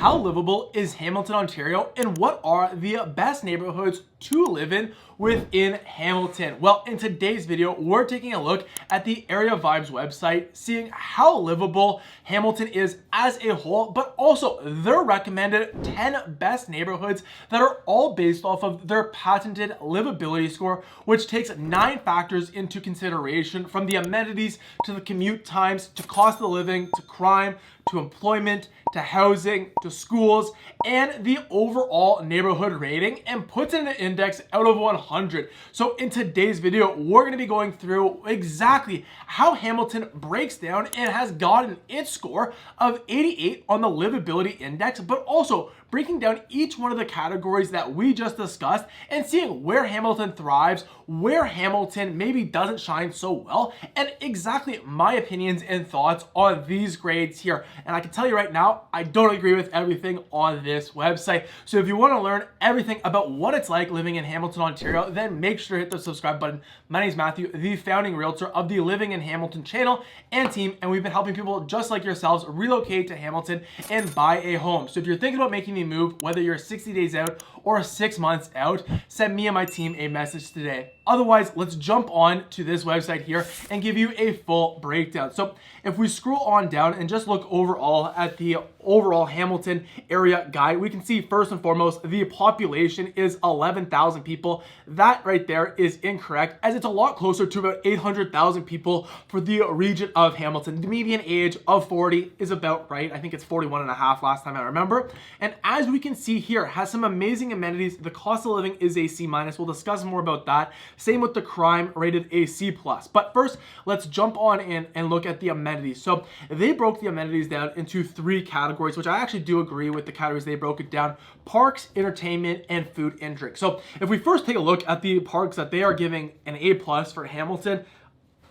How livable is Hamilton, Ontario, and what are the best neighborhoods to live in within Hamilton? Well, in today's video, we're taking a look at the Area Vibes website, seeing how livable Hamilton is as a whole, but also their recommended 10 best neighborhoods that are all based off of their patented livability score, which takes 9 factors into consideration, from the amenities to the commute times to cost of living to crime to employment to housing to schools and the overall neighborhood rating, and puts in an index out of 100. So in today's video, we're going to be going through exactly how Hamilton breaks down and has gotten its score of 88 on the livability index, but also breaking down each one of the categories that we just discussed and seeing where Hamilton thrives, where Hamilton maybe doesn't shine so well, and exactly my opinions and thoughts on these grades here. And I can tell you right now, I don't agree with everything on this website. So if you want to learn everything about what it's like living in Hamilton, Ontario, then make sure to hit the subscribe button. My name is Matthew, the founding realtor of the Living in Hamilton channel and team, and we've been helping people just like yourselves relocate to Hamilton and buy a home. So if you're thinking about making the move, whether you're 60 days out or 6 months out, send me and my team a message today. Otherwise, let's jump on to this website here and give you a full breakdown. So if we scroll on down and just look overall at the overall Hamilton area guide, we can see first and foremost, the population is 11,000 people. That right there is incorrect, as it's a lot closer to about 800,000 people for the region of Hamilton. The median age of 40 is about right. I think it's 41 and a half last time I remember. And as we can see here, has some amazing amenities. The cost of living is a C-. We'll discuss more about that. Same with the crime, rated a C+. But first, let's jump on in and look at the amenities. So they broke the amenities down into 3 categories, which I actually do agree with the categories they broke it down: parks, entertainment, and food and drink. So if we first take a look at the parks that they are giving an A+ for Hamilton,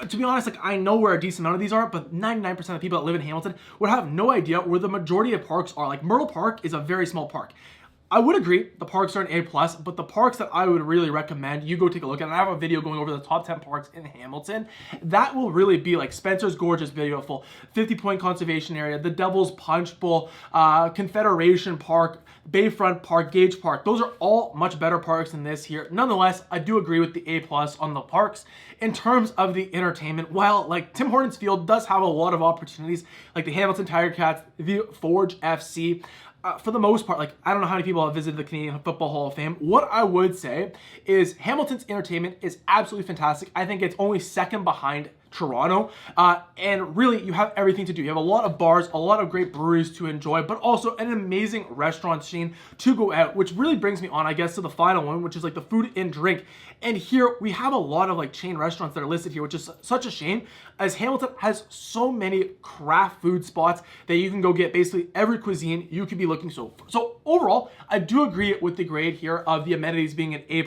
to be honest, like, I know where a decent amount of these are, but 99% of the people that live in Hamilton would have no idea where the majority of parks are. Like, Myrtle Park is a very small park. I would agree the parks are an A+, but the parks that I would really recommend you go take a look at, and I have a video going over the top 10 parks in Hamilton, that will really be like Spencer's Gorgeous, beautiful, 50-point conservation area, the Devil's Punch Bowl, Confederation Park, Bayfront Park, Gage Park. Those are all much better parks than this here. Nonetheless, I do agree with the A+ on the parks. In terms of the entertainment, while like Tim Hortons Field does have a lot of opportunities, like the Hamilton Tiger Cats, the Forge FC, for the most part, like, I don't know how many people have visited the Canadian Football Hall of Fame. What I would say is Hamilton's entertainment is absolutely fantastic. I think it's only second behind Toronto, and really you have everything to do. You have a lot of bars, a lot of great breweries to enjoy, but also an amazing restaurant scene to go out, which really brings me on, I guess, to the final one, which is like the food and drink. And here we have a lot of like chain restaurants that are listed here, which is such a shame, as Hamilton has so many craft food spots that you can go get basically every cuisine you could be looking for. So overall, I do agree with the grade here of the amenities being an A+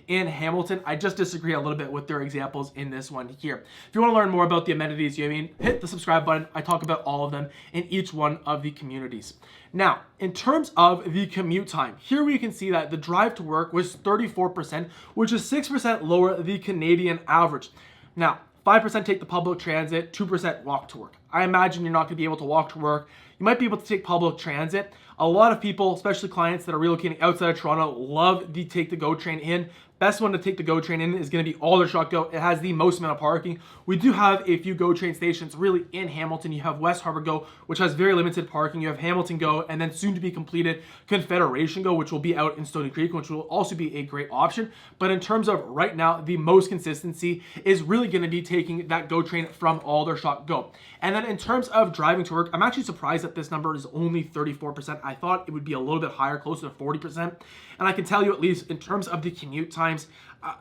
in Hamilton. I just disagree a little bit with their examples in this one here. If you want to learn more about the amenities, hit the subscribe button. I talk about all of them in each one of the communities. Now, in terms of the commute time, here we can see that the drive to work was 34%, which is 6% lower than the Canadian average. Now, 5% take the public transit, 2% walk to work. I imagine you're not going to be able to walk to work. You might be able to take public transit. A lot of people, especially clients that are relocating outside of Toronto, love the Take the Go train in. Best one to take the GO train in is going to be Aldershot GO. It has the most amount of parking. We do have a few GO train stations really in Hamilton. You have West Harbour GO, which has very limited parking. You have Hamilton GO, and then soon to be completed Confederation GO, which will be out in Stony Creek, which will also be a great option. But in terms of right now, the most consistency is really going to be taking that GO train from Aldershot GO. And then in terms of driving to work, I'm actually surprised that this number is only 34%. I thought it would be a little bit higher, closer to 40%. And I can tell you, at least in terms of the commute times,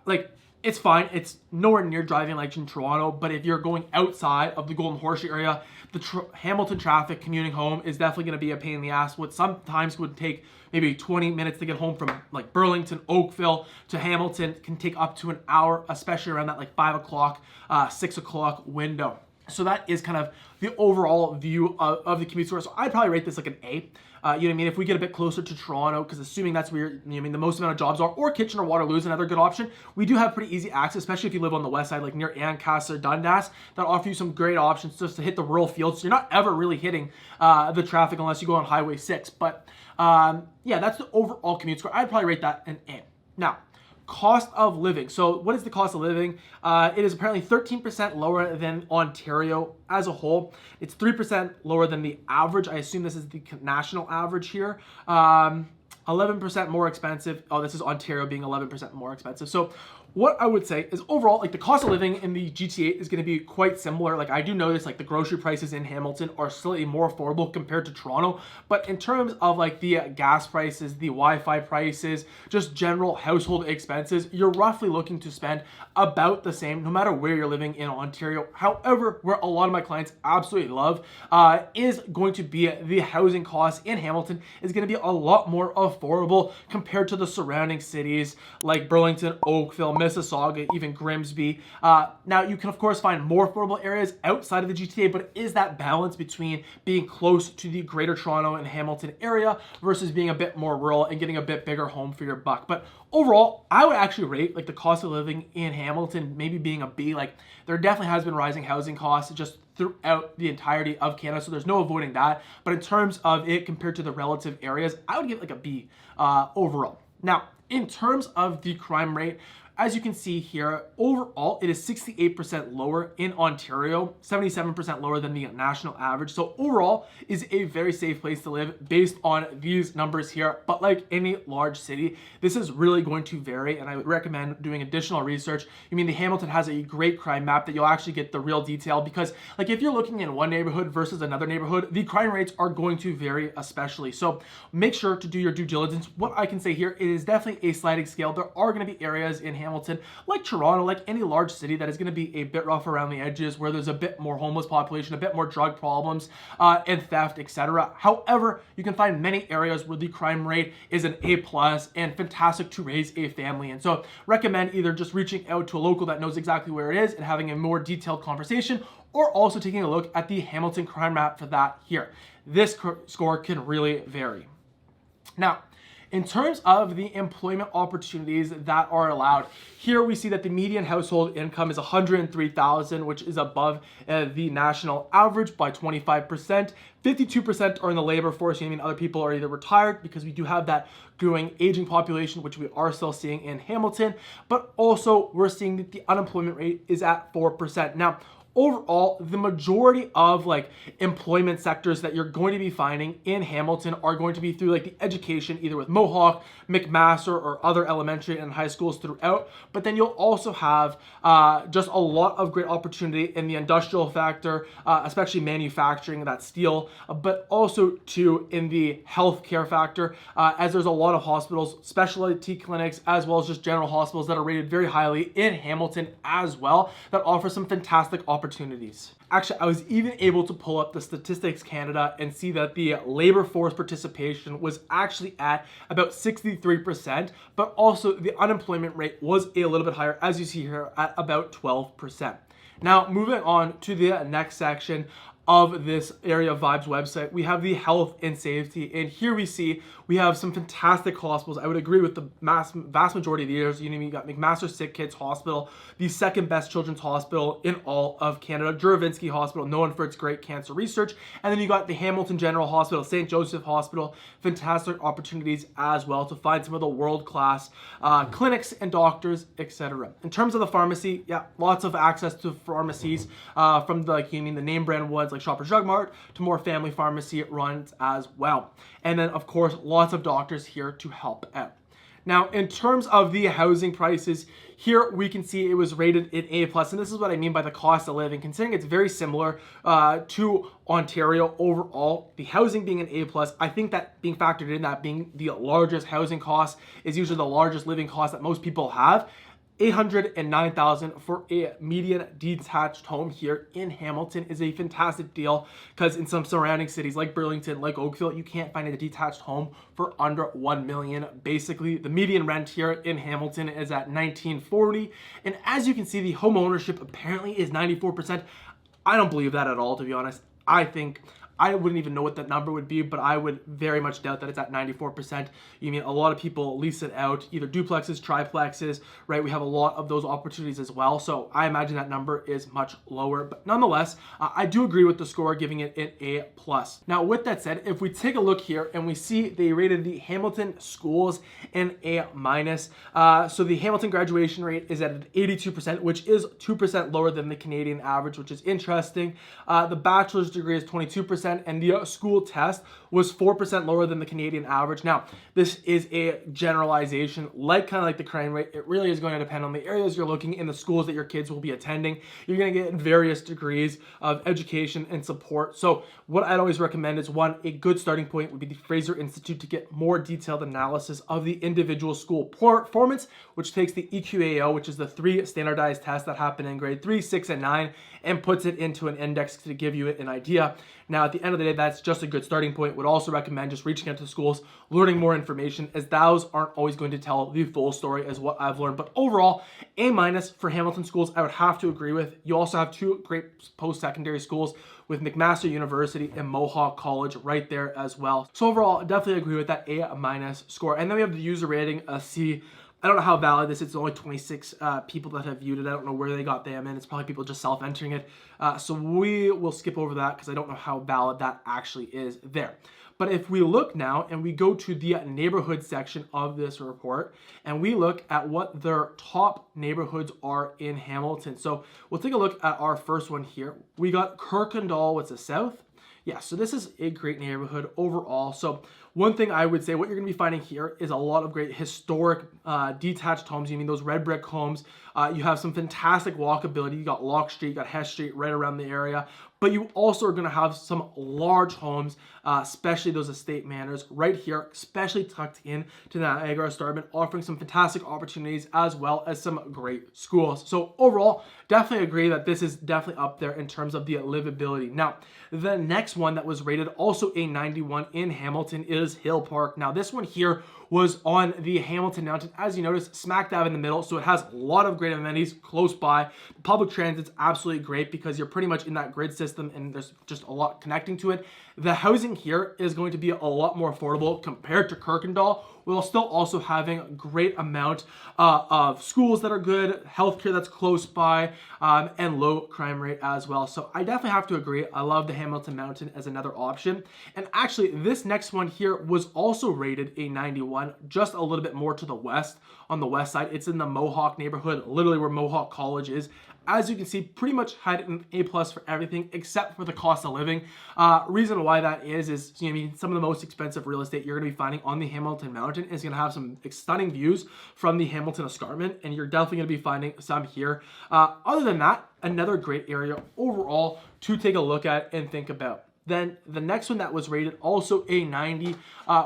like, it's fine. It's nowhere near driving like in Toronto, but if you're going outside of the Golden Horseshoe area, the Hamilton traffic commuting home is definitely going to be a pain in the ass. What sometimes would take maybe 20 minutes to get home from like Burlington, Oakville to Hamilton can take up to an hour, especially around that like 5 o'clock, 6 o'clock window. So that is kind of the overall view of the commute score. So I'd probably rate this like an A. You know what I mean? If we get a bit closer to Toronto, because assuming that's where the most amount of jobs are, or Kitchener Waterloo is another good option. We do have pretty easy access, especially if you live on the west side, like near Ancaster, Dundas, that offer you some great options just to hit the rural fields. So you're not ever really hitting the traffic unless you go on Highway 6. But yeah, that's the overall commute score. I'd probably rate that an A. Now, cost of living. So what is the cost of living? It is apparently 13% lower than Ontario as a whole. It's 3% lower than the average. I assume this is the national average here. 11% more expensive. Oh, this is Ontario being 11% more expensive. So what I would say is overall, like the cost of living in the GTA is going to be quite similar. Like I do notice like the grocery prices in Hamilton are slightly more affordable compared to Toronto. But in terms of like the gas prices, the Wi-Fi prices, just general household expenses, you're roughly looking to spend about the same no matter where you're living in Ontario. However, where a lot of my clients absolutely love is going to be the housing costs in Hamilton is going to be a lot more affordable compared to the surrounding cities like Burlington, Oakville, Mississauga, even Grimsby. Now, you can of course find more affordable areas outside of the GTA, but it is that balance between being close to the Greater Toronto and Hamilton area versus being a bit more rural and getting a bit bigger home for your buck. But overall, I would actually rate like the cost of living in Hamilton maybe being a B. Like there definitely has been rising housing costs just throughout the entirety of Canada, so there's no avoiding that. But in terms of it compared to the relative areas, I would give it like a B overall. Now, in terms of the crime rate, as you can see here, overall, it is 68% lower in Ontario, 77% lower than the national average. So overall is a very safe place to live based on these numbers here. But like any large city, this is really going to vary, and I would recommend doing additional research. I mean, the Hamilton has a great crime map that you'll actually get the real detail, because like if you're looking in one neighborhood versus another neighborhood, the crime rates are going to vary especially. So make sure to do your due diligence. What I can say here, it is definitely a sliding scale. There are going to be areas in Hamilton, like Toronto, like any large city, that is going to be a bit rough around the edges, where there's a bit more homeless population, a bit more drug problems, and theft, etc. However, you can find many areas where the crime rate is an A+ and fantastic to raise a family in. So recommend either just reaching out to a local that knows exactly where it is and having a more detailed conversation, or also taking a look at the Hamilton crime map for that here. This score can really vary. Now, in terms of the employment opportunities that are allowed, here we see that the median household income is $103,000, which is above the national average by 25%. 52% are in the labor force. I mean, other people are either retired, because we do have that growing aging population, which we are still seeing in Hamilton, but also we're seeing that the unemployment rate is at 4%. Now, overall, the majority of like employment sectors that you're going to be finding in Hamilton are going to be through like the education, either with Mohawk, McMaster, or other elementary and high schools throughout. But then you'll also have just a lot of great opportunity in the industrial factor, especially manufacturing, that steel, but also too in the healthcare factor, as there's a lot of hospitals, specialty clinics, as well as just general hospitals that are rated very highly in Hamilton as well, that offer some fantastic opportunities. Actually, I was even able to pull up the Statistics Canada and see that the labor force participation was actually at about 63%, but also the unemployment rate was a little bit higher, as you see here, at about 12%. Now, moving on to the next section of this Area Vibes website, we have the health and safety, and here we see we have some fantastic hospitals. I would agree with the vast majority of the areas. You got McMaster Sick Kids Hospital, the second best children's hospital in all of Canada, Juravinski Hospital, known for its great cancer research, and then you got the Hamilton General Hospital, St. Joseph Hospital, fantastic opportunities as well to find some of the world-class clinics and doctors, etc. In terms of the pharmacy, yeah, lots of access to pharmacies from the name brand ones like Shoppers Drug Mart to more family pharmacy runs as well. And then, of course, lots of doctors here to help out. Now, in terms of the housing prices, here we can see it was rated an A+, and this is what I mean by the cost of living. Considering it's very similar to Ontario overall, the housing being an A+, I think that being factored in, that being the largest housing cost is usually the largest living cost that most people have. $809,000 for a median detached home here in Hamilton is a fantastic deal, because in some surrounding cities like Burlington, like Oakville, you can't find a detached home for under $1 million. Basically, the median rent here in Hamilton is at $1940, and as you can see, the home ownership apparently is 94%. I don't believe that at all, to be honest. I think I wouldn't even know what that number would be, but I would very much doubt that it's at 94%. You mean a lot of people lease it out, either duplexes, triplexes, right? We have a lot of those opportunities as well. So I imagine that number is much lower, but nonetheless, I do agree with the score, giving it an A+. Now, with that said, if we take a look here and we see they rated the Hamilton schools an A-. So the Hamilton graduation rate is at 82%, which is 2% lower than the Canadian average, which is interesting. The bachelor's degree is 22%. And the school test was 4% lower than the Canadian average. Now, this is a generalization, kind of like the crime rate. It really is going to depend on the areas you're looking in, the schools that your kids will be attending. You're going to get various degrees of education and support. So what I'd always recommend is, one, a good starting point would be the Fraser Institute to get more detailed analysis of the individual school performance, which takes the EQAO, which is the 3 standardized tests that happen in grade 3, 6, and 9, and puts it into an index to give you an idea. Now, at the end of the day, that's just a good starting point. Would also recommend just reaching out to schools, learning more information, as those aren't always going to tell the full story, as what I've learned. But overall, A- for Hamilton schools, I would have to agree with. You also have 2 great post-secondary schools with McMaster University and Mohawk College right there as well. So overall, I definitely agree with that A- score. And then we have the user rating, a C. I don't know how valid this is. It's only 26 people that have viewed it. I don't know where they got them in. It's probably people just self-entering it. So we will skip over that because I don't know how valid that actually is there. But if we look now and we go to the neighborhood section of this report and we look at what their top neighborhoods are in Hamilton. So we'll take a look at our first one here. We got Kirkendall, what's the south? Yeah, so this is a great neighborhood overall. So one thing I would say, what you're going to be finding here is a lot of great historic detached homes. You mean those red brick homes. You have some fantastic walkability. You got Locke Street, you got Hess Street right around the area. But you also are going to have some large homes, especially those estate manors right here, especially tucked in to the Niagara Escarpment, offering some fantastic opportunities as well as some great schools. So overall, definitely agree that this is definitely up there in terms of the livability. Now, the next one that was rated also a 91 in Hamilton is Hill Park. Now, this one here was on the Hamilton Mountain, as you notice, smack dab in the middle. So it has a lot of great amenities close by. The public transit's absolutely great because you're pretty much in that grid system and there's just a lot connecting to it. The housing here is going to be a lot more affordable compared to Kirkendall, while still also having a great amount of schools that are good, healthcare that's close by, and low crime rate as well. So I definitely have to agree. I love the Hamilton Mountain as another option. And actually, this next one here was also rated a 91, just a little bit more to the west, on the west side. It's in the Mohawk neighborhood, literally where Mohawk College is. As you can see, pretty much had an A+ for everything except for the cost of living. Reason why that is you know, I mean, some of the most expensive real estate you're going to be finding on the Hamilton Mountain is going to have some stunning views from the Hamilton Escarpment, and you're definitely going to be finding some here. Other than that, another great area overall to take a look at and think about. Then the next one that was rated also a 90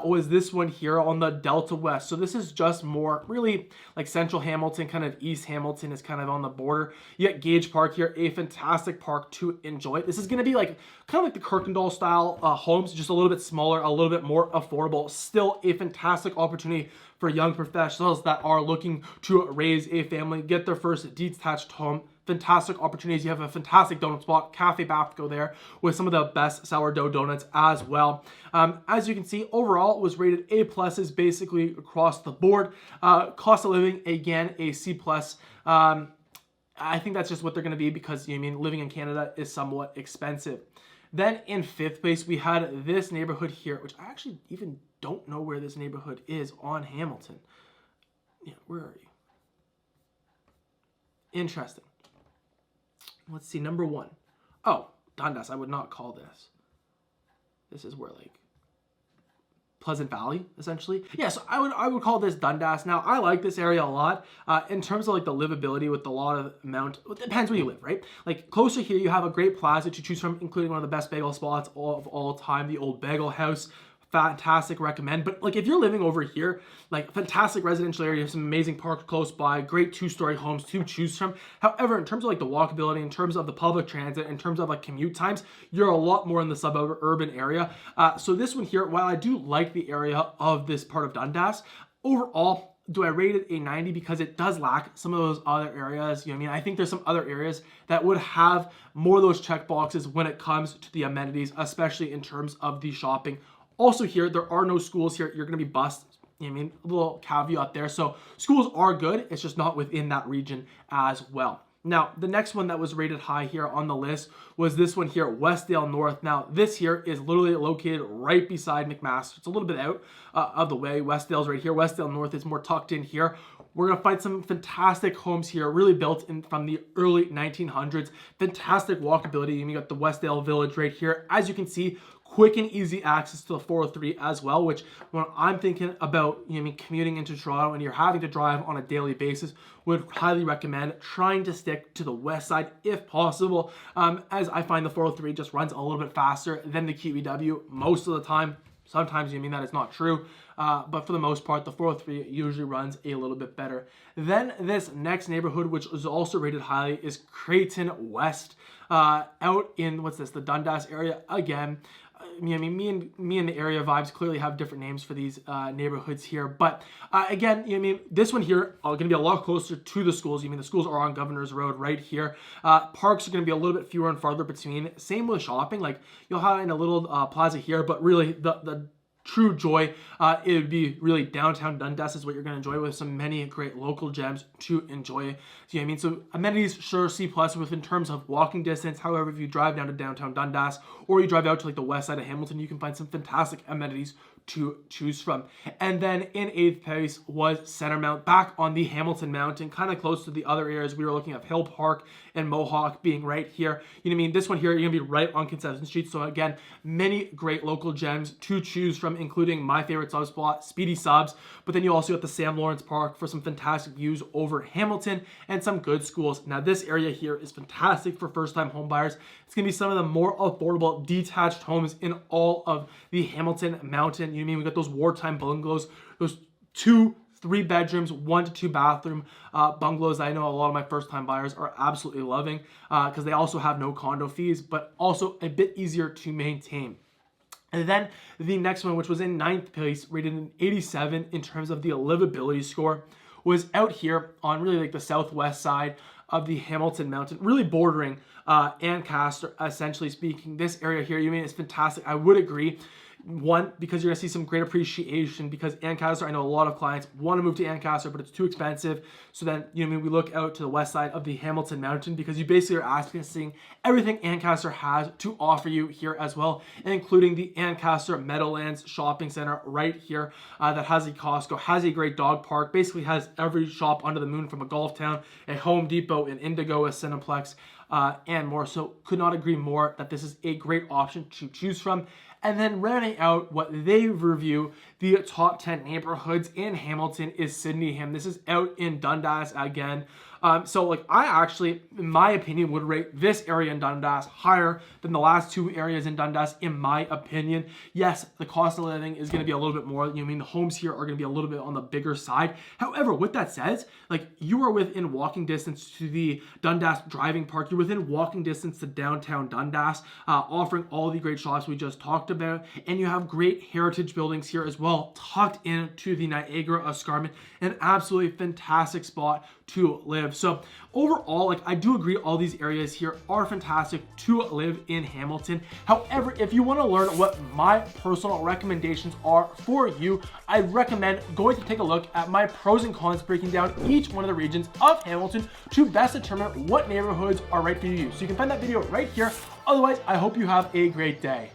was this one here on the Delta West. So this is just more really like central Hamilton, kind of East Hamilton is kind of on the border. You get Gage Park here, a fantastic park to enjoy. This is going to be like kind of like the Kirkendall style homes, just a little bit smaller, a little bit more affordable. Still a fantastic opportunity for young professionals that are looking to raise a family, get their first detached home. Fantastic opportunities. You have a fantastic donut spot, Cafe Bath, go there with some of the best sourdough donuts as well. As you can see, overall it was rated A+ basically across the board. Cost of living, again, a C+. I think that's just what they're going to be because, you know, I mean, living in Canada is somewhat expensive. Then in 5th place, we had this neighborhood here, which I actually even don't know where this neighborhood is on Hamilton. Yeah, where are you? Interesting. Let's see, number 1. Oh, Dundas, I would not call this. This is where, like, Pleasant Valley, essentially. Yeah, so I would call this Dundas. Now, I like this area a lot. In terms of, like, the livability with a lot of amount, it depends where you live, right? Like, closer here, you have a great plaza to choose from, including one of the best bagel spots of all time, the Old Bagel House. Fantastic, recommend. But like if you're living over here, like fantastic residential area, you have some amazing parks close by, great 2-story homes to choose from. However, in terms of like the walkability, in terms of the public transit, in terms of like commute times, you're a lot more in the suburban area. So this one here, while I do like the area of this part of Dundas, overall, do I rate it a 90 because it does lack some of those other areas? You know what I mean? I think there's some other areas that would have more of those check boxes when it comes to the amenities, especially in terms of the shopping. Also here, there are no schools here. You're going to be bused. You know what I mean? A little caveat there. So schools are good. It's just not within that region as well. Now, the next one that was rated high here on the list was this one here, Westdale North. Now, this here is literally located right beside McMaster. It's a little bit out of the way. Westdale's right here. Westdale North is more tucked in here. We're going to find some fantastic homes here, really built in from the early 1900s. Fantastic walkability. You got the Westdale Village right here. As you can see, quick and easy access to the 403 as well, which when I'm thinking about, you know, I mean, commuting into Toronto and you're having to drive on a daily basis, would highly recommend trying to stick to the west side if possible, as I find the 403 just runs a little bit faster than the QEW most of the time. Sometimes you mean that it's not true, but for the most part, the 403 usually runs a little bit better. Then this next neighborhood, which is also rated highly, is Creighton West, out in, what's this, the Dundas area again. I mean, me and the area vibes clearly have different names for these neighborhoods here. But again, you know, I mean, this one here are going to be a lot closer to the schools. You mean the schools are on Governor's Road right here. Parks are going to be a little bit fewer and farther between. Same with shopping. Like you'll have in a little plaza here, but really the true joy, it would be really downtown Dundas is what you're going to enjoy, with some many great local gems to enjoy. So, you know what I mean? So amenities, sure, C+ within terms of walking distance. However, if you drive down to downtown Dundas or you drive out to like the west side of Hamilton, you can find some fantastic amenities to choose from. And then in 8th place was Centermount, back on the Hamilton Mountain, kind of close to the other areas. We were looking at Hill Park and Mohawk being right here. You know what I mean? This one here, you're gonna be right on Concession Street. So again, many great local gems to choose from, including my favorite sub spot, Speedy Subs. But then you also got the Sam Lawrence Park for some fantastic views over Hamilton and some good schools. Now this area here is fantastic for first-time home buyers. It's gonna be some of the more affordable detached homes in all of the Hamilton Mountain. You know what I mean? We got those wartime bungalows, those 2-3 bedrooms, 1 to 2 bathroom bungalows. I know a lot of my first-time buyers are absolutely loving because they also have no condo fees, but also a bit easier to maintain. And then the next one, which was in 9th place, rated an 87 in terms of the livability score, was out here on really like the southwest side of the Hamilton Mountain, really bordering Ancaster, essentially speaking. This area here, you mean, it's fantastic. I would agree. One, because you're going to see some great appreciation, because Ancaster, I know a lot of clients want to move to Ancaster, but it's too expensive. So then, you know, we look out to the west side of the Hamilton Mountain, because you basically are accessing everything Ancaster has to offer you here as well, including the Ancaster Meadowlands Shopping Center right here that has a Costco, has a great dog park, basically has every shop under the moon, from a golf town, a Home Depot, an Indigo, a Cineplex, and more. So could not agree more that this is a great option to choose from. And then rounding out what they review, the top 10 neighborhoods in Hamilton, is Sydneyham. This is out in Dundas again. So like I actually, in my opinion, would rate this area in Dundas higher than the last two areas in Dundas, in my opinion. Yes, the cost of living is going to be a little bit more. You know, I mean, the homes here are going to be a little bit on the bigger side. However, with that said, like you are within walking distance to the Dundas driving park. You're within walking distance to downtown Dundas, offering all the great shops we just talked about. And you have great heritage buildings here as well, tucked into the Niagara Escarpment. An absolutely fantastic spot to live. So overall, like I do agree, all these areas here are fantastic to live in Hamilton. However, if you want to learn what my personal recommendations are for you, I recommend going to take a look at my pros and cons, breaking down each one of the regions of Hamilton to best determine what neighborhoods are right for you. So you can find that video right here. Otherwise, I hope you have a great day.